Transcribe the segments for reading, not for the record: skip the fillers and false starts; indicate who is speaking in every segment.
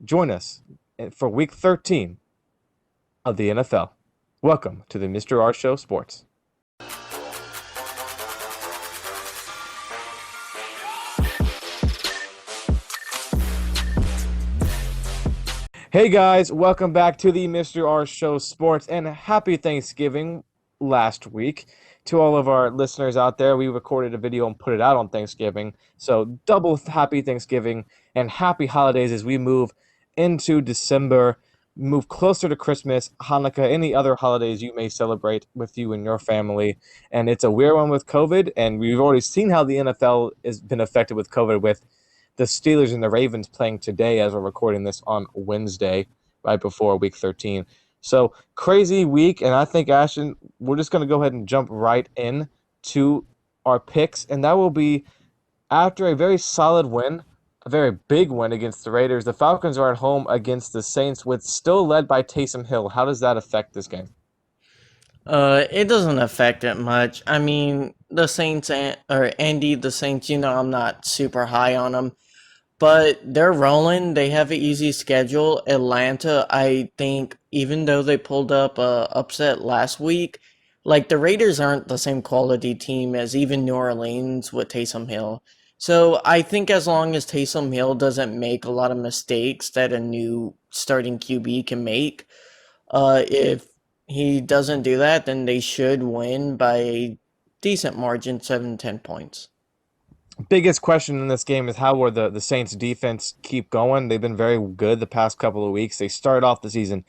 Speaker 1: Join us for Week 13 of the NFL. Welcome to the Mr. R Show Sports. Hey guys, welcome back to the Mr. R Show Sports, and happy Thanksgiving last week. To all of our listeners out there, we recorded a video and put it out on Thanksgiving. So double happy Thanksgiving and happy holidays as we move into December, move closer to Christmas, Hanukkah, any other holidays you may celebrate with you and your family. And it's a weird one with COVID, and we've already seen how the NFL has been affected with COVID with the Steelers and the Ravens playing today as we're recording this on Wednesday, right before Week 13. So crazy week, and I think, Ashton, we're just going to go ahead and jump right in to our picks, and that will be after a very solid win, a very big win against the Raiders. The Falcons are at home against the Saints, with still led by Taysom Hill. How does that affect this game?
Speaker 2: It doesn't affect it much. I mean, the Saints or Andy, the Saints. I'm not super high on them, but they're rolling. They have an easy schedule. Atlanta, I think, even though they pulled up a upset last week, like the Raiders aren't the same quality team as even New Orleans with Taysom Hill. So I think as long as Taysom Hill doesn't make a lot of mistakes that a new starting QB can make, if he doesn't do that, then they should win by a decent margin, 7-10 points.
Speaker 1: Biggest question in this game is how will the Saints defense keep going? They've been very good the past couple of weeks. They started off the season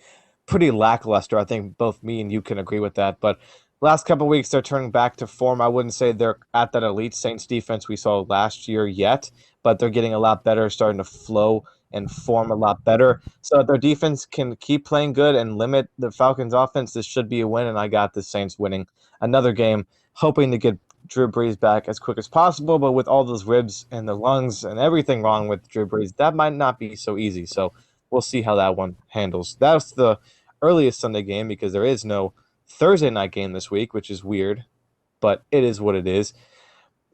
Speaker 1: pretty lackluster. I think both me and you can agree with that. But last couple of weeks they're turning back to form. I wouldn't say they're at that elite Saints defense we saw last year yet, but they're getting a lot better, starting to flow and form a lot better. So if their defense can keep playing good and limit the Falcons offense, this should be a win, and I got the Saints winning another game, hoping to get Drew Brees back as quick as possible, but with all those ribs and the lungs and everything wrong with Drew Brees, that might not be so easy. So we'll see how that one handles. That's the earliest Sunday game because there is no Thursday night game this week, which is weird, but it is what it is.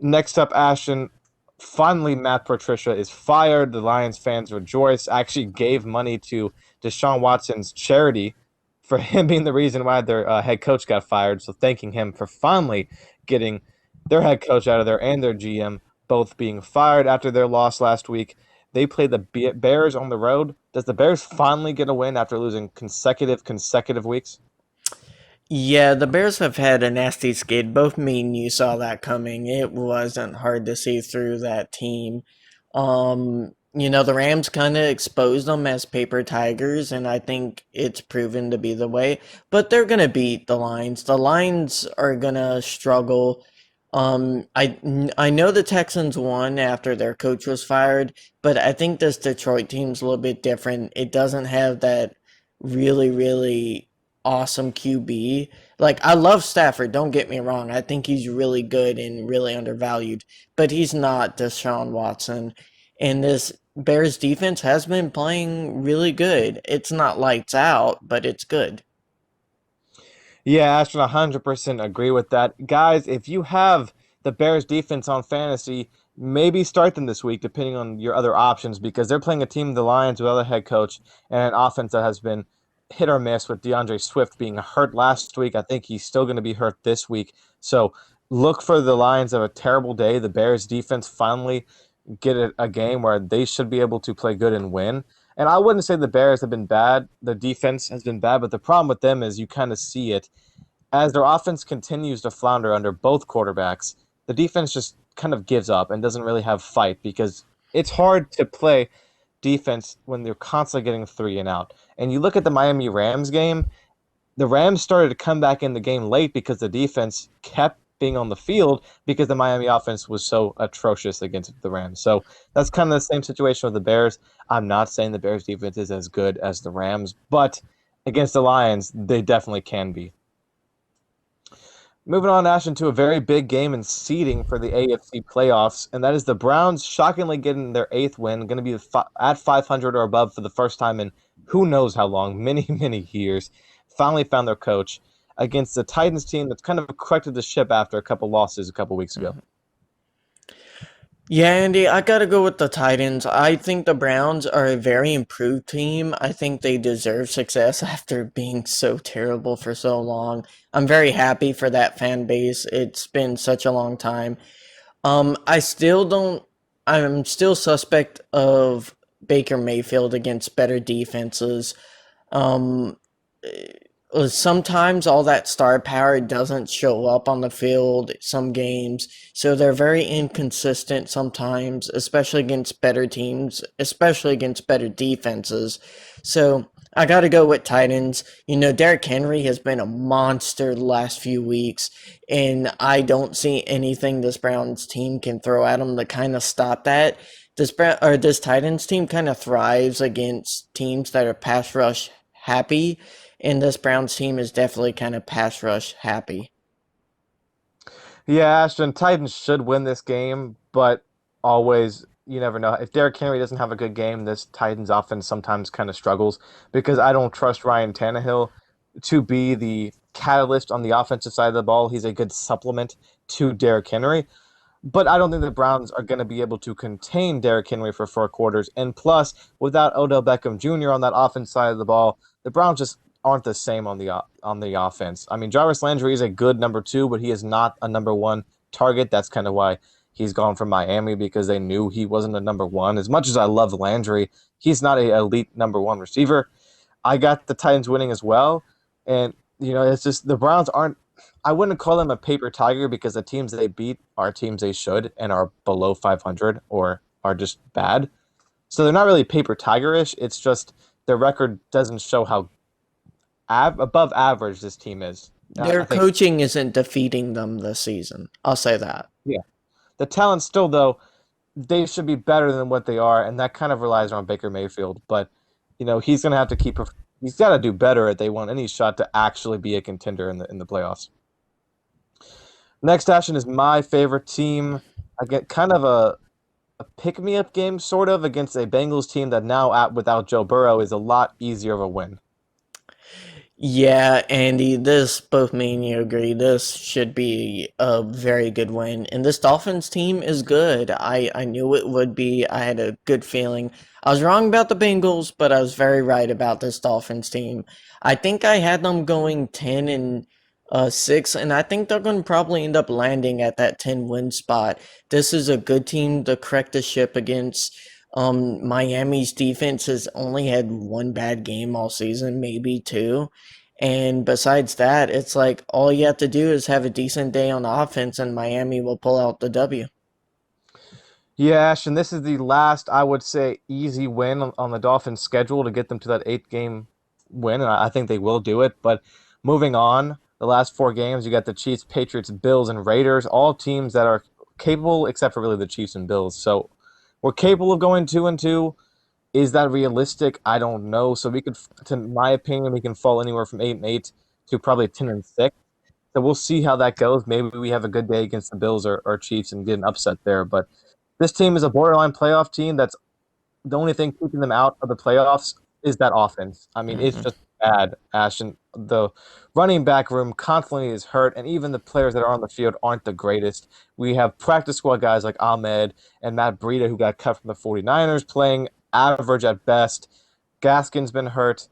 Speaker 1: Next up, Ashton. Finally, Matt Patricia is fired. The Lions fans rejoice. Actually gave money to Deshaun Watson's charity for him being the reason why their head coach got fired. So thanking him for finally getting their head coach out of there and their GM both being fired after their loss last week. They play the Bears on the road. Does the Bears finally get a win after losing consecutive weeks?
Speaker 2: Yeah, the Bears have had a nasty skid. Both me and you saw that coming. It wasn't hard to see through that team. The Rams kind of exposed them as paper tigers, and I think it's proven to be the way. But they're gonna beat the Lions. The Lions are gonna struggle. I know the Texans won after their coach was fired, but I think this Detroit team's a little bit different. It doesn't have that really, really awesome QB. Like, I love Stafford, don't get me wrong. I think he's really good and really undervalued, but he's not Deshaun Watson. And this Bears defense has been playing really good. It's not lights out, but it's good.
Speaker 1: Yeah, Ashton, 100% agree with that. Guys, if you have the Bears defense on fantasy, maybe start them this week, depending on your other options, because they're playing a team, the Lions, with other head coach, and an offense that has been hit or miss with DeAndre Swift being hurt last week. I think he's still going to be hurt this week. So look for the Lions of a terrible day. The Bears defense finally get a game where they should be able to play good and win. And I wouldn't say the Bears have been bad. The defense has been bad, but the problem with them is you kind of see it as their offense continues to flounder under both quarterbacks. The defense just kind of gives up and doesn't really have fight because it's hard to play defense when they're constantly getting three and out. And you look at the Miami Rams game, the Rams started to come back in the game late because the defense kept being on the field because the Miami offense was so atrocious against the Rams. So that's kind of the same situation with the Bears. I'm not saying the Bears defense is as good as the Rams, but against the Lions, they definitely can be. Moving on, Ash, into a very big game in seeding for the AFC playoffs, and that is the Browns shockingly getting their eighth win, going to be at 500 or above for the first time in who knows how long, many, many years. Finally found their coach against the Titans team that's kind of corrected the ship after a couple losses a couple weeks ago.
Speaker 2: Mhm. Yeah, Andy, I gotta go with the Titans. I think the Browns are a very improved team. I think they deserve success after being so terrible for so long. I'm very happy for that fan base. It's been such a long time. I still don't. I'm still suspect of Baker Mayfield against better defenses. Um, Sometimes all that star power doesn't show up on the field some games, so they're very inconsistent sometimes, especially against better teams, especially against better defenses. So I got to go with Titans. You know, Derrick Henry has been a monster the last few weeks, and I don't see anything this Browns team can throw at him to kind of stop that. This Titans team kind of thrives against teams that are pass rush happy, and this Browns team is definitely kind of pass rush happy.
Speaker 1: Yeah, Ashton, Titans should win this game, but always, you never know. If Derrick Henry doesn't have a good game, this Titans offense sometimes kind of struggles because I don't trust Ryan Tannehill to be the catalyst on the offensive side of the ball. He's a good supplement to Derrick Henry. But I don't think the Browns are going to be able to contain Derrick Henry for 4 quarters. And plus, without Odell Beckham Jr. on that offense side of the ball, the Browns just aren't the same on the offense. I mean, Jarvis Landry is a good number two, but he is not a number one target. That's kind of why he's gone from Miami because they knew he wasn't a number one. As much as I love Landry, he's not a elite number one receiver. I got the Titans winning as well, and it's just the Browns aren't. I wouldn't call them a paper tiger because the teams they beat are teams they should and are below 500 or are just bad. So they're not really paper tigerish. It's just their record doesn't show how above average this team is.
Speaker 2: Their
Speaker 1: I think,
Speaker 2: coaching isn't defeating them this season. I'll say that.
Speaker 1: yeah, the talent still though they should be better than what they are, and that kind of relies on Baker Mayfield. But he's gonna have to keep. He's got to do better if they want any shot to actually be a contender in the playoffs. Next action is my favorite team. I get kind of a pick me up game, sort of, against a Bengals team that now, without Joe Burrow, is a lot easier of a win.
Speaker 2: Yeah, Andy, this both me and you agree. This should be a very good win. And this Dolphins team is good. I knew it would be. I had a good feeling. I was wrong about the Bengals, but I was very right about this Dolphins team. I think I had them going 10 and 6, and I think they're going to probably end up landing at that 10 win spot. This is a good team to correct the ship against. Miami's defense has only had one bad game all season, maybe two. And besides that, it's like all you have to do is have a decent day on offense, and Miami will pull out the W.
Speaker 1: Yeah, Ash, and this is the last, I would say, easy win on the Dolphins' schedule to get them to that 8 game win, and I think they will do it. But moving on, the last 4 games, you got the Chiefs, Patriots, Bills, and Raiders, all teams that are capable, except for really the Chiefs and Bills. So we're capable of going 2-2. Is that realistic? I don't know. So we could, to my opinion, we can fall anywhere from 8-8 to probably 10-6. So we'll see how that goes. Maybe we have a good day against the Bills or Chiefs and get an upset there. But this team is a borderline playoff team. That's the only thing keeping them out of the playoffs is that offense. I mean, it's
Speaker 2: Hmm.
Speaker 1: just bad, Ashton. The running back room constantly is hurt, and even the players that are on the field aren't the greatest. We have practice squad guys like Ahmed and Matt Breida, who got cut from the 49ers, playing average at best. Gaskin's been hurt.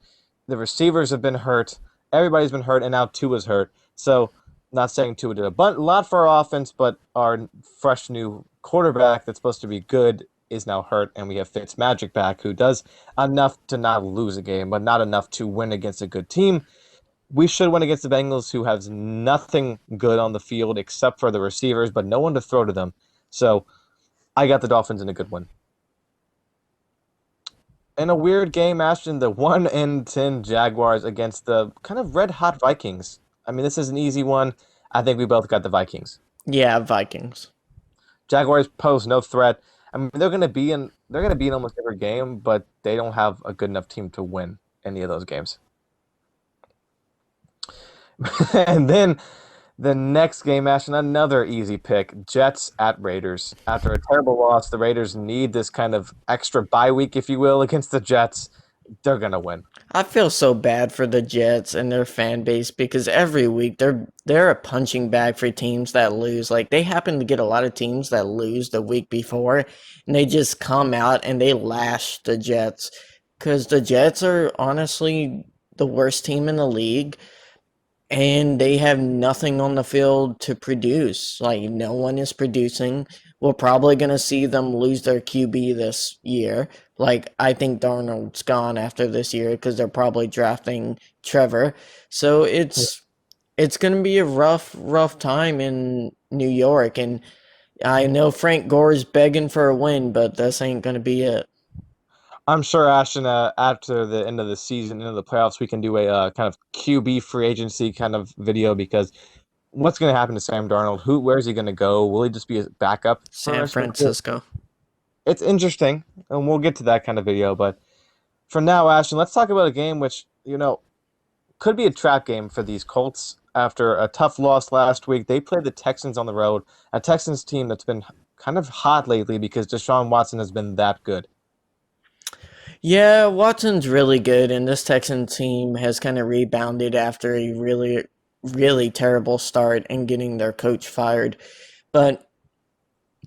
Speaker 1: The receivers have been hurt. Everybody's been hurt, and now Tua's hurt. So, not saying Tua did a lot for our offense, but our fresh new quarterback that's supposed to be good is now hurt, and we have Fitzmagic back, who does enough to not lose a game, but not enough to win against a good team. We should win against the Bengals, who has nothing good on the field except for the receivers, but no one to throw to them. So I got the Dolphins in a good win. In a weird game, Ashton, the 1-10 Jaguars against the kind of red hot Vikings. I mean, this is an easy one. I think we both got the Vikings.
Speaker 2: Yeah, Vikings.
Speaker 1: Jaguars pose no threat. I mean, they're gonna be in almost every game, but they don't have a good enough team to win any of those games. And then the next game, Ashton, another easy pick. Jets at Raiders. After a terrible loss, the Raiders need this kind of extra bye week, if you will, against the Jets. they're gonna win.
Speaker 2: I feel so bad for the Jets and their fan base because every week they're a punching bag for teams that lose. Like they happen to get a lot of teams that lose the week before, and they just come out and they lash the Jets because the Jets are honestly the worst team in the league, and they have nothing on the field to produce. Like no one is producing. We're probably gonna see them lose their QB this year. Like I think Darnold's gone after this year because they're probably drafting Trevor. So it's gonna be a rough time in New York, and I know Frank Gore's begging for a win, but this ain't gonna be it.
Speaker 1: I'm sure, Ashton, after the end of the season, into the playoffs, we can do a kind of QB free agency kind of video because what's going to happen to Sam Darnold? Where's he going to go? Will he just be a backup
Speaker 2: San
Speaker 1: for us?
Speaker 2: Francisco.
Speaker 1: It's interesting, and we'll get to that kind of video. But for now, Ashton, let's talk about a game which, could be a trap game for these Colts after a tough loss last week. They played the Texans on the road, a Texans team that's been kind of hot lately because Deshaun Watson has been that good.
Speaker 2: Yeah, Watson's really good, and this Texan team has kind of rebounded after a really terrible start and getting their coach fired. But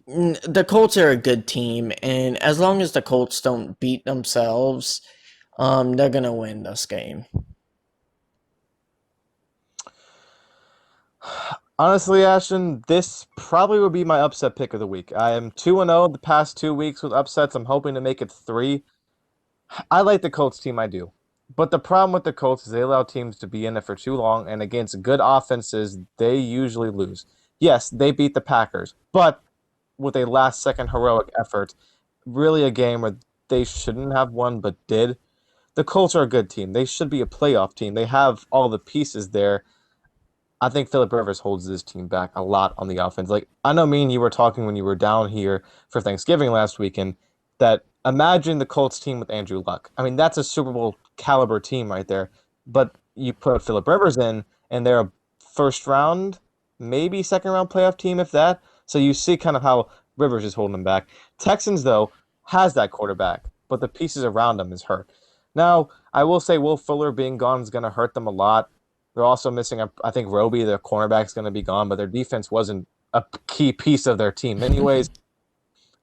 Speaker 2: the Colts are a good team, and as long as the Colts don't beat themselves, they're gonna win this game.
Speaker 1: Honestly, Ashton, this probably would be my upset pick of the week. I am 2-0 the past 2 weeks with upsets. I'm hoping to make it three. I like the Colts team, I do. But the problem with the Colts is they allow teams to be in it for too long, and against good offenses, they usually lose. Yes, they beat the Packers, but with a last second heroic effort, really a game where they shouldn't have won but did. The Colts are a good team. They should be a playoff team. They have all the pieces there. I think Philip Rivers holds this team back a lot on the offense. Like I know me and you were talking when you were down here for Thanksgiving last weekend that imagine the Colts team with Andrew Luck. I mean, that's a Super Bowl caliber team right there. But you put Philip Rivers in and they're a first round, maybe second round playoff team if that. So you see kind of how Rivers is holding them back. Texans though has that quarterback, but the pieces around him is hurt. Now, I will say Will Fuller being gone is going to hurt them a lot. They're also missing, I think, Roby, their cornerback's going to be gone, but their defense wasn't a key piece of their team. Anyways,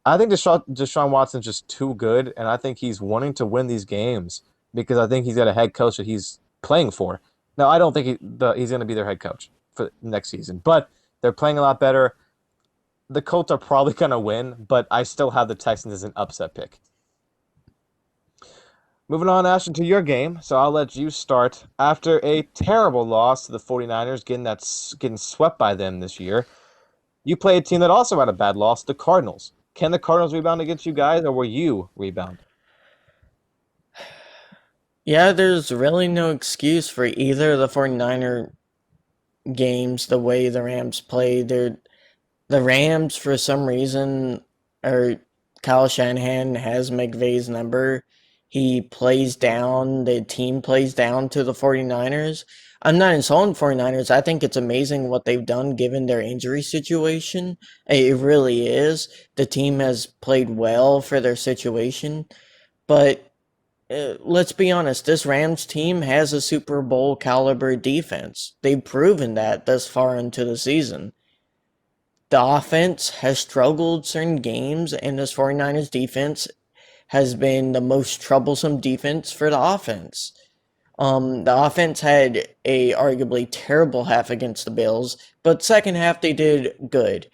Speaker 1: I think Deshaun Watson's just too good, and I think he's wanting to win these games because I think he's got a head coach that he's playing for. Now, I don't think he's going to be their head coach for next season, but they're playing a lot better. The Colts are probably going to win, but I still have the Texans as an upset pick. Moving on, Ashton, to your game. So I'll let you start. After a terrible loss to the 49ers, getting swept by them this year, you play a team that also had a bad loss, the Cardinals. Can the Cardinals rebound against you guys, or will you rebound?
Speaker 2: Yeah, there's really no excuse for either of the 49er games the way the Rams played. The Rams, for some reason, or Kyle Shanahan has McVay's number. He plays down, the team plays down to the 49ers. I'm not insulting 49ers. I think it's amazing what they've done given their injury situation. It really is. The team has played well for their situation. But let's be honest, this Rams team has a Super Bowl caliber defense. They've proven that thus far into the season. The offense has struggled certain games, and this 49ers defense has been the most troublesome defense for the offense. The offense had a arguably terrible half against the Bills, but second half they did good.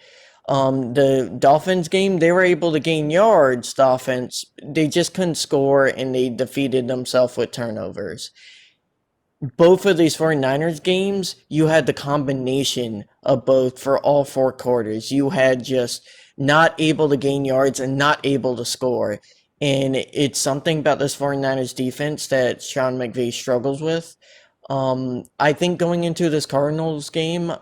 Speaker 2: The Dolphins game, they were able to gain yards. The offense, they just couldn't score, and they defeated themselves with turnovers. Both of these 49ers games, you had the combination of both for all four quarters. You had just not able to gain yards and not able to score. And it's something about this 49ers defense that Sean McVay struggles with. I think going into this Cardinals game,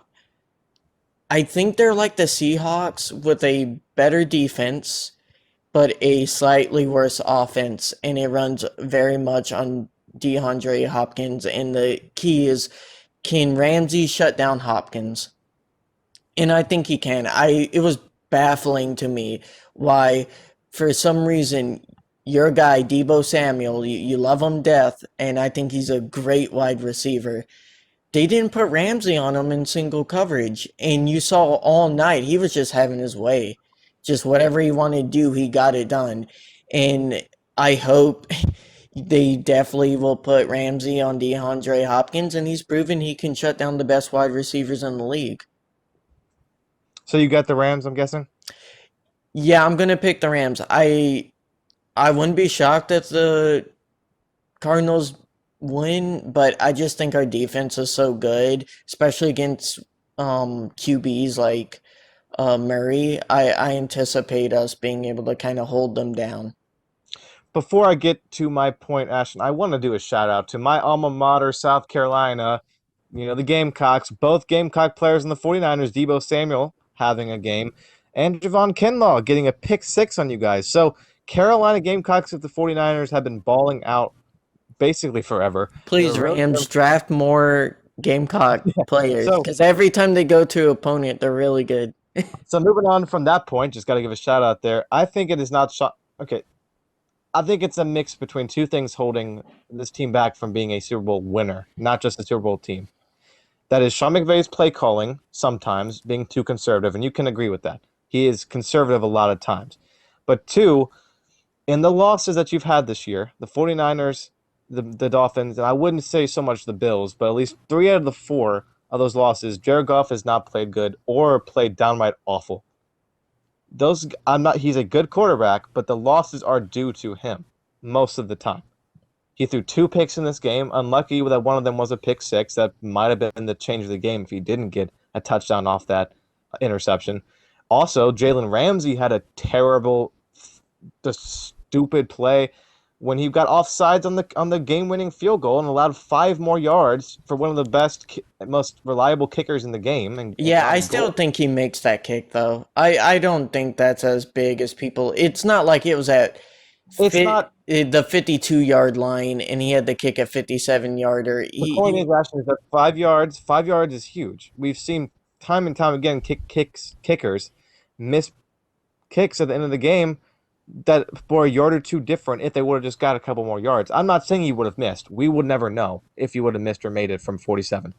Speaker 2: I think they're like the Seahawks with a better defense, but a slightly worse offense. And it runs very much on DeAndre Hopkins, and the key is, can Ramsey shut down Hopkins? And I think he can. It was baffling to me why, for some reason, your guy, Debo Samuel, you love him death, and I think he's a great wide receiver. They didn't put Ramsey on him in single coverage, and you saw all night he was just having his way. Just whatever he wanted to do, he got it done. And I hope they definitely will put Ramsey on DeAndre Hopkins, and he's proven he can shut down the best wide receivers in the league.
Speaker 1: So you got the Rams, I'm guessing?
Speaker 2: Yeah, I'm gonna pick the Rams. I wouldn't be shocked if the Cardinals win, but I just think our defense is so good, especially against QBs like Murray. I anticipate us being able to kind of hold them down.
Speaker 1: Before I get to my point, Ashton, I want to do a shout out to my alma mater, South Carolina. The Gamecocks, both Gamecock players in the 49ers, Debo Samuel having a game, and Javon Kinlaw getting a pick six on you guys. So, Carolina Gamecocks of the 49ers have been balling out basically forever.
Speaker 2: Please, Rams, draft more Gamecock players
Speaker 1: So,
Speaker 2: because every time they go to an opponent, they're really good.
Speaker 1: so moving on from that point, just got to give a shout out there. I think it is not okay. I think it's a mix between two things holding this team back from being a Super Bowl winner, not just a Super Bowl team. That is Sean McVay's play calling, sometimes being too conservative, and you can agree with that. He is conservative a lot of times. But two, in the losses that you've had this year, the 49ers, the Dolphins, and I wouldn't say so much the Bills, but at least three out of the four of those losses, Jared Goff has not played good or played downright awful. He's a good quarterback, but the losses are due to him most of the time. He threw two picks in this game. Unlucky that one of them was a pick six. That might have been the change of the game if he didn't get a touchdown off that interception. Also, Jalen Ramsey had a terrible, the stupid play when he got offsides on the game winning field goal and allowed 5 more yards for one of the best, most reliable kickers in the game and
Speaker 2: Yeah, I
Speaker 1: got
Speaker 2: still
Speaker 1: goal.
Speaker 2: think he makes that kick though. I don't think that's as big as people. It's not like it was at
Speaker 1: It's not.
Speaker 2: the 52-yard line and he had the kick at 57-yarder.
Speaker 1: The point is, Ashton, is that 5 yards. 5 yards is huge. We've seen time and time again kickers miss kicks at the end of the game that for a yard or two different if they would have just got a couple more yards. I'm not saying he would have missed. We would never know if he would have missed or made it from 47.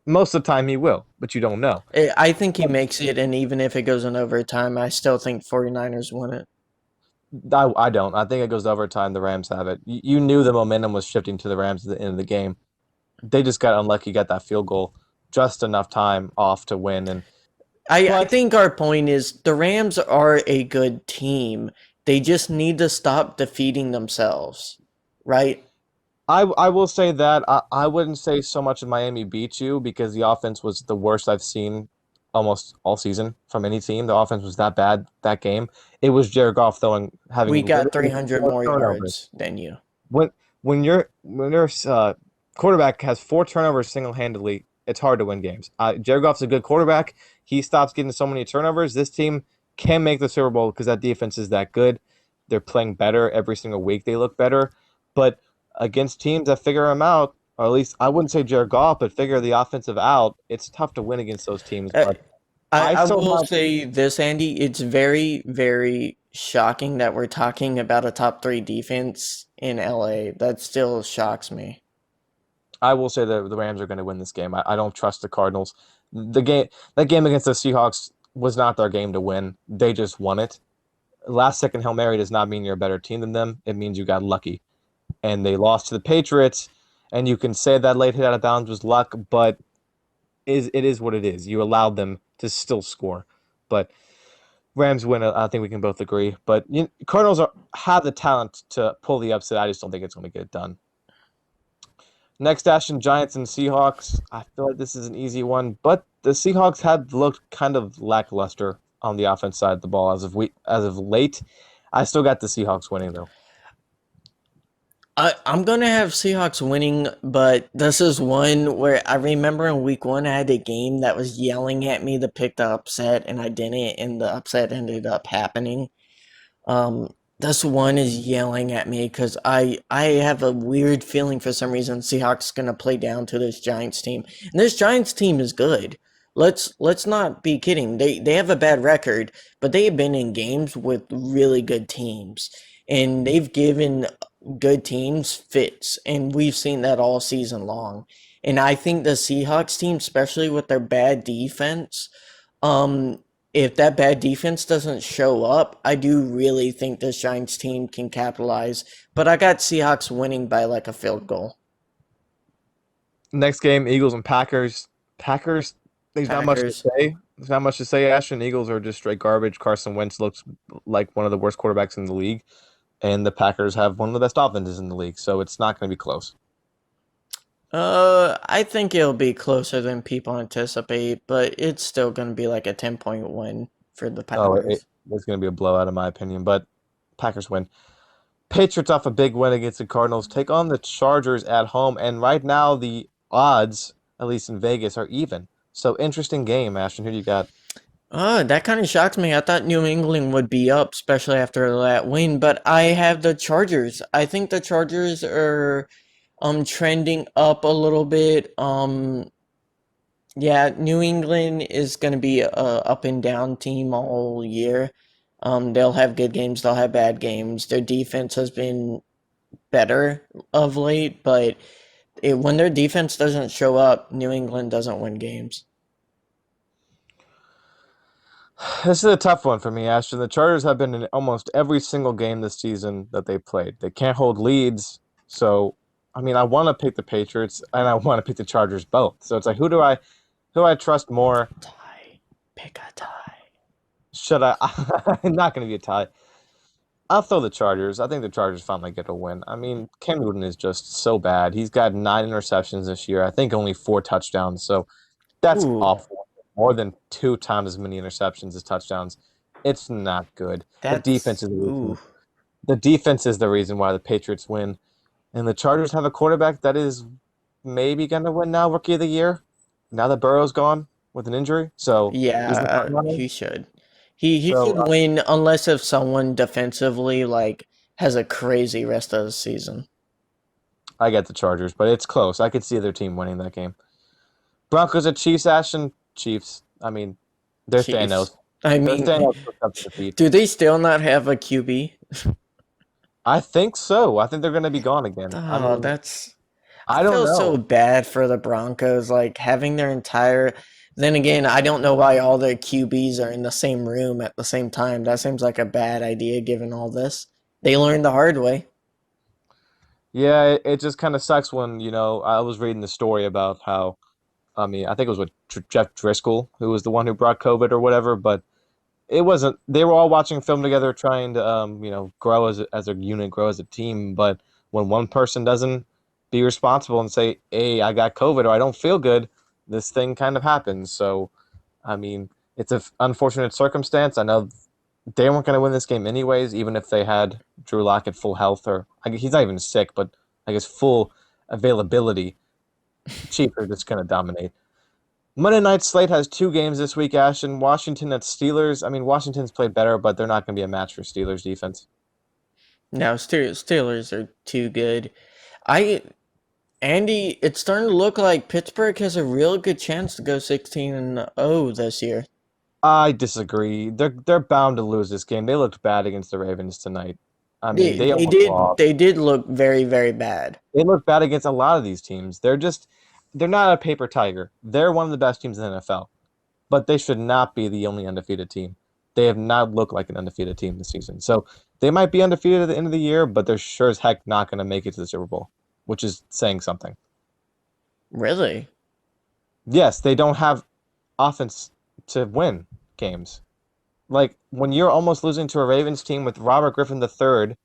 Speaker 1: Most of the time he will, but you don't know.
Speaker 2: I think he makes it, and even if it goes in overtime, I still think 49ers win it.
Speaker 1: I don't. I think it goes to overtime. The Rams have it. You knew the momentum was shifting to the Rams at the end of the game. They just got unlucky, got that field goal just enough time off to win.
Speaker 2: I
Speaker 1: But
Speaker 2: think our point is the Rams are a good team. They just need to stop defeating themselves, right?
Speaker 1: I will say that I wouldn't say so much of Miami beat you because the offense was the worst I've seen almost all season from any team. The offense was that bad that game. It was Jared Goff having
Speaker 2: We got
Speaker 1: literally
Speaker 2: 300
Speaker 1: four
Speaker 2: more
Speaker 1: turnovers.
Speaker 2: yards than you.
Speaker 1: When when your quarterback has 4 turnovers single handedly, it's hard to win games. Jared Goff's a good quarterback. He stops getting so many turnovers. This team can make the Super Bowl because that defense is that good. They're playing better every single week. They look better, but against teams that figure them out, or at least I wouldn't say Jared Goff, but figure the offensive out, it's tough to win against those teams.
Speaker 2: Uh,
Speaker 1: But
Speaker 2: I,
Speaker 1: I
Speaker 2: I
Speaker 1: still
Speaker 2: will
Speaker 1: have,
Speaker 2: say this, Andy. It's very, very shocking that we're talking about a top three defense in LA. That still shocks me.
Speaker 1: I will say that the Rams are going to win this game. I don't trust the Cardinals. That game against the Seahawks was not their game to win. They just won it. Last second Hail Mary does not mean you're a better team than them. It means you got lucky. And they lost to the Patriots. And you can say that late hit out of bounds was luck, but it is what it is. You allowed them to still score. But Rams win. I think we can both agree. But Cardinals have the talent to pull the upset. I just don't think it's going to get done. Next, Ashton, Giants and Seahawks. I feel like this is an easy one, but the Seahawks have looked kind of lackluster on the offense side of the ball as of late. I still got the Seahawks winning though.
Speaker 2: I'm gonna have Seahawks winning, but this is one where I remember in week one I had a game that was yelling at me to pick the upset, and I didn't, and the upset ended up happening. This one is yelling at me because I have a weird feeling for some reason Seahawks gonna play down to this Giants team, and this Giants team is good. Let's not be kidding. They have a bad record, but they have been in games with really good teams. and they've given good teams fits, and we've seen that all season long. And I think the Seahawks team, especially with their bad defense, um, if that bad defense doesn't show up, I do really think this Giants team can capitalize. But I got Seahawks winning by like a field goal.
Speaker 1: Next game, Eagles and Packers. Packers, there's not much to
Speaker 2: Packers.
Speaker 1: say. There's not much to say, Ashton. Eagles are just straight garbage. Carson Wentz looks like one of the worst quarterbacks in the league, and the Packers have one of the best offenses in the league, so it's not going to be close.
Speaker 2: I think it'll be closer than people anticipate, but it's still going to be like a 10-point win for the
Speaker 1: Oh,
Speaker 2: Packers.
Speaker 1: it's going to be a blowout, in my opinion, but Packers win. Patriots off a big win against the Cardinals take on the Chargers at home, and right now the odds, at least in Vegas, are even. So interesting game, Ashton. Who do you got?
Speaker 2: That kind of shocks me. I thought New England would be up, especially after that win, but I have the Chargers. I think the Chargers are trending up a little bit. Yeah, New England is going to be a up and down team all year. They'll have good games, they'll have bad games. Their defense has been better of late, but when their defense doesn't show up, New England doesn't win games.
Speaker 1: This is a tough one for me, Ashton. The Chargers have been in almost every single game this season that they played. They can't hold leads, so I mean, I want to pick the Patriots and I want to pick the Chargers both. So it's like, who do I trust more?
Speaker 2: Tie. Pick a tie.
Speaker 1: Should I? I'm not going to be a tie. I'll throw the Chargers. I think the Chargers finally get a win. I mean, Cam Newton is just so bad. He's got 9 interceptions this year. I think only 4 touchdowns. So that's
Speaker 2: Ooh,
Speaker 1: awful. More than 2 times as many interceptions as touchdowns. It's not good. The defense
Speaker 2: that's
Speaker 1: is the
Speaker 2: ooh.
Speaker 1: reason. The defense is the reason why the Patriots win. And the Chargers have a quarterback that is maybe going to win now Rookie of the Year. Now that Burrow's gone with an injury. So
Speaker 2: Yeah,
Speaker 1: he's the front runner.
Speaker 2: he should. He
Speaker 1: So
Speaker 2: should win unless if someone defensively like has a crazy rest of the season.
Speaker 1: I get the Chargers, but it's close. I could see their team winning that game. Broncos at Chiefs, Ashton. Chiefs. I mean, they're
Speaker 2: Chiefs.
Speaker 1: Thanos.
Speaker 2: I
Speaker 1: They're
Speaker 2: mean,
Speaker 1: Thanos for up to defeat.
Speaker 2: do they still not have a QB?
Speaker 1: I think so. I think they're going to be gone again. I
Speaker 2: Oh,
Speaker 1: mean,
Speaker 2: that's I
Speaker 1: I don't
Speaker 2: feel so
Speaker 1: know.
Speaker 2: bad for the Broncos, like having their entire. Then again, I don't know why all their QBs are in the same room at the same time. That seems like a bad idea given all this. They learned the hard way.
Speaker 1: Yeah, it just kind of sucks when, I was reading the story about how, I mean, I think it was with Jeff Driscoll, who was the one who brought COVID or whatever, but it wasn't, they were all watching film together, trying to, grow as a unit, grow as a team. But when one person doesn't be responsible and say, hey, I got COVID or I don't feel good, this thing kind of happens. So, I mean, it's an unfortunate circumstance. I know they weren't going to win this game anyways, even if they had Drew Lock at full health, or he's not even sick, but I guess full availability. Chiefs are just going to dominate. Monday night slate has 2 games this week, Ashton. Washington at Steelers. I mean, Washington's played better, but they're not going to be a match for Steelers defense.
Speaker 2: Now, Steelers are too good. I Andy, it's starting to look like Pittsburgh has a real good chance to go 16-0 this year.
Speaker 1: I disagree. They're bound to lose this game. They looked bad against the Ravens tonight. I mean,
Speaker 2: They
Speaker 1: they
Speaker 2: they
Speaker 1: almost
Speaker 2: did
Speaker 1: lost.
Speaker 2: they did look very very bad.
Speaker 1: They look bad against a lot of these teams. They're not a paper tiger. They're one of the best teams in the NFL, but they should not be the only undefeated team. They have not looked like an undefeated team this season. So they might be undefeated at the end of the year, but they're sure as heck not going to make it to the Super Bowl, which is saying something.
Speaker 2: Really?
Speaker 1: Yes, they don't have offense to win games. Like when you're almost losing to a Ravens team with Robert Griffin III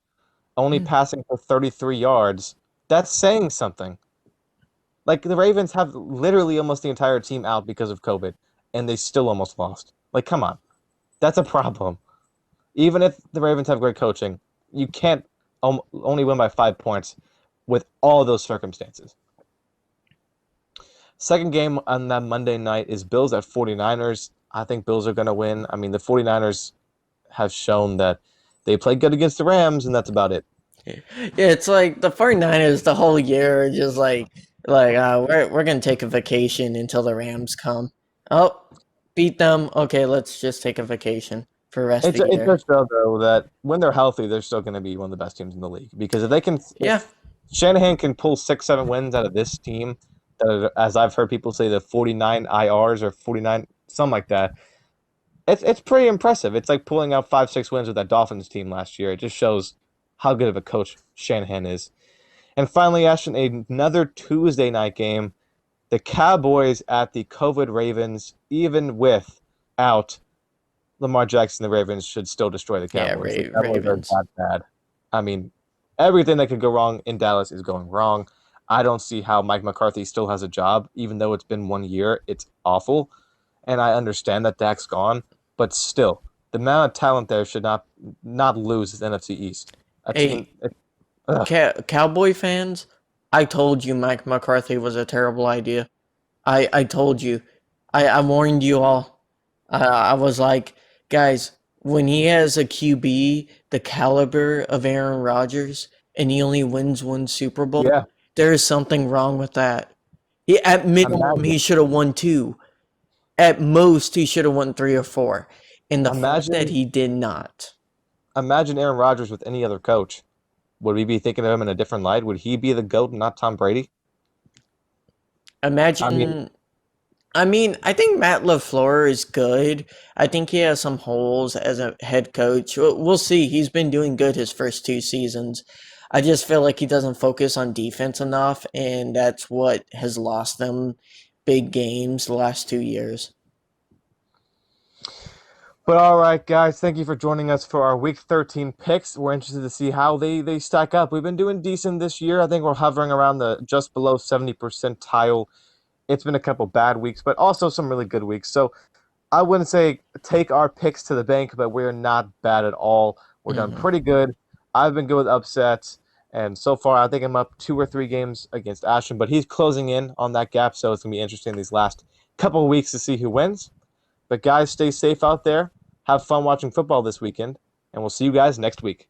Speaker 1: only passing for 33 yards, that's saying something. Like the Ravens have literally almost the entire team out because of COVID, and they still almost lost. Like, come on, that's a problem. Even if the Ravens have great coaching, you can't only win by 5 points with all those circumstances. Second game on that Monday night is Bills at 49ers. I think Bills are going to win. I mean, the 49ers have shown that they played good against the Rams, and that's about it.
Speaker 2: Yeah, it's like the 49ers the whole year are just like we're gonna take a vacation until the Rams come. Oh, beat them. Okay, let's just take a vacation. for the rest of the
Speaker 1: It
Speaker 2: year.
Speaker 1: does show though that when they're healthy, they're still going to be one of the best teams in the league. Because
Speaker 2: Yeah,
Speaker 1: if Shanahan can pull 6, 7 wins out of this team, that are, as I've heard people say, the 49 IRs or 49 something like that, it's pretty impressive. It's like pulling out 5, 6 wins with that Dolphins team last year. It just shows how good of a coach Shanahan is. And finally, Ashton, another Tuesday night game. The Cowboys at the COVID Ravens, even without Lamar Jackson, the Ravens should still destroy the
Speaker 2: yeah,
Speaker 1: Cowboys. The Cowboys are
Speaker 2: Ravens.
Speaker 1: that bad. I mean, everything that could go wrong in Dallas is going wrong. I don't see how Mike McCarthy still has a job, even though it's been 1 year. It's awful, and I understand that Dak's gone, but still, the amount of talent there should not lose the NFC East. A team,
Speaker 2: Hey,
Speaker 1: ugh,
Speaker 2: Cowboy fans, I told you Mike McCarthy was a terrible idea. I told you. I warned you all. I was like, guys, when he has a QB the caliber of Aaron Rodgers and he only wins one Super Bowl,
Speaker 1: yeah.
Speaker 2: there is something wrong with that. At minimum,
Speaker 1: Imagine,
Speaker 2: he should have won two. At most, he should have won three or four. And the fact that
Speaker 1: imagine,
Speaker 2: he did not.
Speaker 1: imagine Aaron Rodgers with any other coach. Would we be thinking of him in a different light? Would he be the GOAT, not Tom Brady? I mean,
Speaker 2: Imagine I mean, I think Matt LaFleur is good. I think he has some holes as a head coach. We'll see. He's been doing good his first two seasons. I just feel like he doesn't focus on defense enough, and that's what has lost them big games the last 2 years.
Speaker 1: but all right, guys, thank you for joining us for our Week 13 picks. We're interested to see how they stack up. We've been doing decent this year. I think we're hovering around the just below 70 percentile. It's been a couple bad weeks, but also some really good weeks. So I wouldn't say take our picks to the bank, but we're not bad at all. We're done
Speaker 2: Hmm.
Speaker 1: pretty good. I've been good with upsets, and so far I think I'm up 2 or 3 games against Ashton, but he's closing in on that gap, so it's gonna be interesting these last couple of weeks to see who wins. But guys, stay safe out there. Have fun watching football this weekend, and we'll see you guys next week.